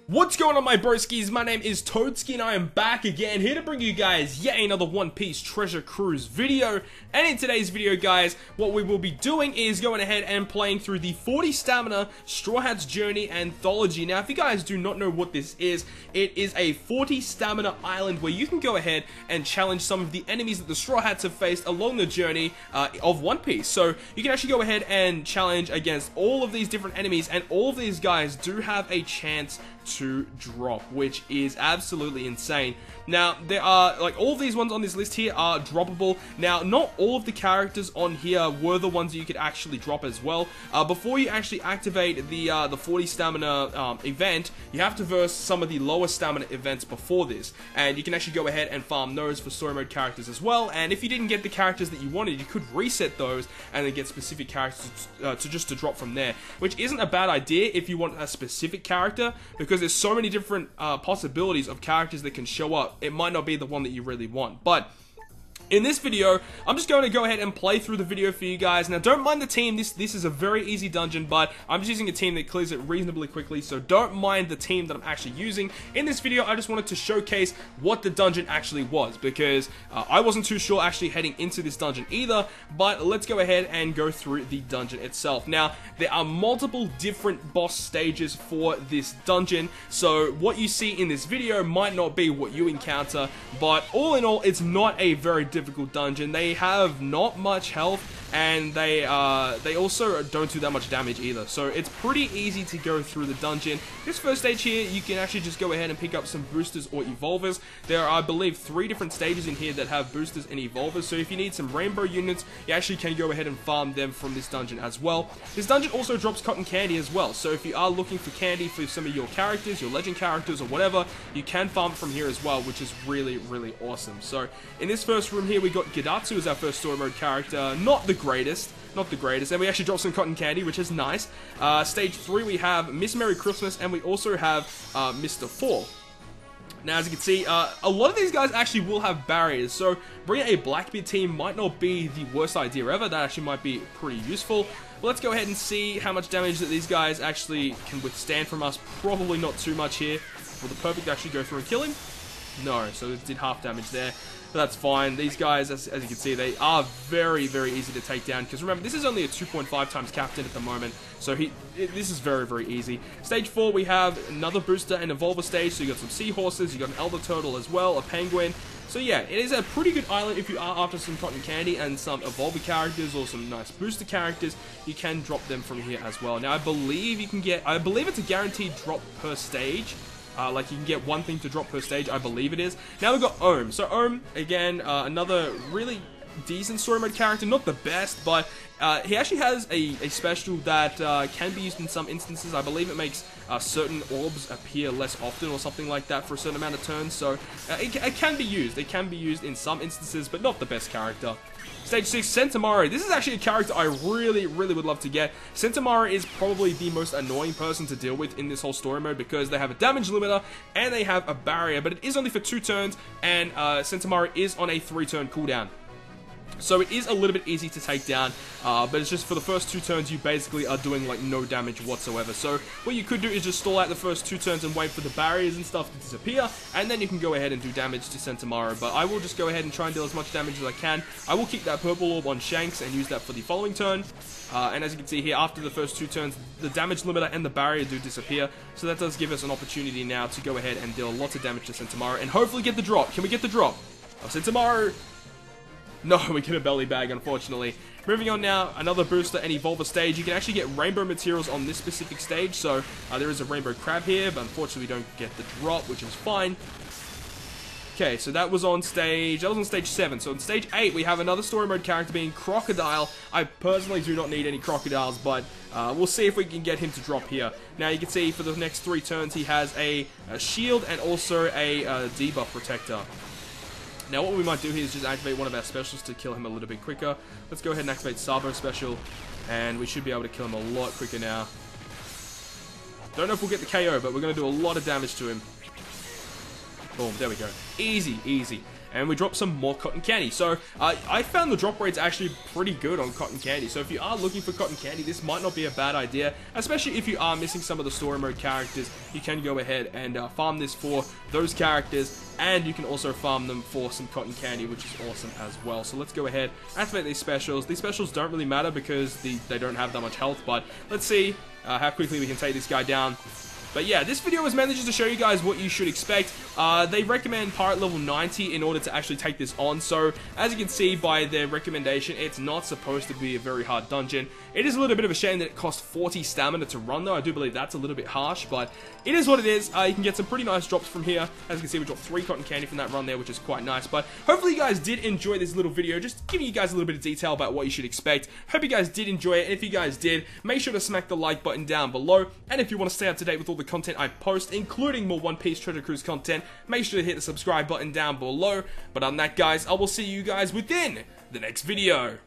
What's going on, my broskiis? My name is Toadski and I am back again, here to bring you guys yet another One Piece treasure cruise video. And in today's video, guys, what we will be doing is going ahead and playing through the 40 Stamina Straw Hats Journey Anthology. Now, if you guys do not know what this is, it is a 40 Stamina island where you can go ahead and challenge some of the enemies that the Straw Hats have faced along the journey of One Piece. So you can actually go ahead and challenge against all of these different enemies, and all of these guys do have a chance to drop, which is absolutely insane. Now, there are, like, all of these ones on this list here are droppable. Now, not all of the characters on here were the ones that you could actually drop as well. Before you actually activate the 40 stamina event, you have to verse some of the lower stamina events before this, and you can actually go ahead and farm those for story mode characters as well. And if you didn't get the characters that you wanted, you could reset those and then get specific characters to drop from there, which isn't a bad idea if you want a specific character, because there's so many different possibilities of characters that can show up. It might not be the one that you really want, but in this video, I'm just going to go ahead and play through the video for you guys. Now, don't mind the team. This is a very easy dungeon, but I'm just using a team that clears it reasonably quickly, so don't mind the team that I'm actually using. In this video, I just wanted to showcase what the dungeon actually was, because I wasn't too sure actually heading into this dungeon either, but let's go ahead and go through the dungeon itself. Now, there are multiple different boss stages for this dungeon, so what you see in this video might not be what you encounter, but all in all, it's not a very difficult dungeon. They have not much health, and they also don't do that much damage either, so it's pretty easy to go through the dungeon. This first stage here, you can actually just go ahead and pick up some boosters or evolvers. There are, I believe, 3 different stages in here that have boosters and evolvers, so if you need some rainbow units, you actually can go ahead and farm them from this dungeon as well. This dungeon also drops cotton candy as well, so if you are looking for candy for some of your characters, your legend characters or whatever, you can farm from here as well, which is really, really awesome. So in this first room here, we got Gidatsu as our first story mode character. Not the greatest, and we actually dropped some cotton candy, which is nice. Stage 3, we have Miss Merry Christmas, and we also have Mr. Fall. Now, as you can see, a lot of these guys actually will have barriers, so bringing a Blackbeard team might not be the worst idea ever. That actually might be pretty useful. But let's go ahead and see how much damage that these guys actually can withstand from us. Probably not too much here. Will the perfect actually go through and kill him? No, so it did half damage there. But that's fine. These guys, as you can see, they are very, very easy to take down, because remember, this is only a 2.5 times captain at the moment, so this is very, very easy. Stage 4, we have another booster and evolver stage, so you got some seahorses, you got an elder turtle as well, a penguin. So yeah, it is a pretty good island if you are after some cotton candy and some evolver characters or some nice booster characters. You can drop them from here as well. Now, I believe it's a guaranteed drop per stage. Like, you can get one thing to drop per stage, I believe it is. Now we've got Ohm. So Ohm, again, another really decent story mode character. Not the best, but he actually has a special that can be used in some instances. I believe it makes certain orbs appear less often or something like that for a certain amount of turns. So it can be used. It can be used in some instances, but not the best character. Stage 6, Sentomaru. This is actually a character I really, really would love to get. Sentomaru is probably the most annoying person to deal with in this whole story mode, because they have a damage limiter and they have a barrier, but it is only for 2 turns, and Sentomaru is on a 3-turn cooldown. So it is a little bit easy to take down, but it's just for the first 2 turns, you basically are doing, like, no damage whatsoever. So what you could do is just stall out the first 2 turns and wait for the barriers and stuff to disappear, and then you can go ahead and do damage to Sentomaru. But I will just go ahead and try and deal as much damage as I can. I will keep that purple orb on Shanks and use that for the following turn. And as you can see here, after the first 2 turns, the damage limiter and the barrier do disappear. So that does give us an opportunity now to go ahead and deal lots of damage to Sentomaru and hopefully get the drop. Can we get the drop of Sentomaru? No, we get a belly bag, unfortunately. Moving on now, another booster and evolver stage. You can actually get rainbow materials on this specific stage, so there is a rainbow crab here, but unfortunately we don't get the drop, which is fine. Okay, so that was on stage 7. So on stage 8, we have another story mode character being Crocodile. I personally do not need any crocodiles, but we'll see if we can get him to drop here. Now, you can see for the next 3 turns, he has a shield and also a debuff protector. Now, what we might do here is just activate one of our specials to kill him a little bit quicker. Let's go ahead and activate Sabo special, and we should be able to kill him a lot quicker now. Don't know if we'll get the KO, but we're going to do a lot of damage to him. Boom, there we go. Easy, easy. and we drop some more cotton candy. So I found the drop rates actually pretty good on cotton candy. So if you are looking for cotton candy, this might not be a bad idea, especially if you are missing some of the story mode characters. You can go ahead and farm this for those characters, and you can also farm them for some cotton candy, which is awesome as well. So let's go ahead, activate these specials. These specials don't really matter because they don't have that much health, but let's see how quickly we can take this guy down. But yeah, this video was mainly just to show you guys what you should expect. They recommend pirate level 90 in order to actually take this on. So as you can see by their recommendation, it's not supposed to be a very hard dungeon. It is a little bit of a shame that it costs 40 stamina to run though. I do believe that's a little bit harsh, but it is what it is. You can get some pretty nice drops from here. As you can see, we dropped 3 cotton candy from that run there, which is quite nice. But hopefully you guys did enjoy this little video, just giving you guys a little bit of detail about what you should expect. Hope you guys did enjoy it, and if you guys did, make sure to smack the like button down below. And if you want to stay up to date with all the content I post, including more One Piece Treasure Cruise content, make sure to hit the subscribe button down below. But other than that, guys, I will see you guys within the next video.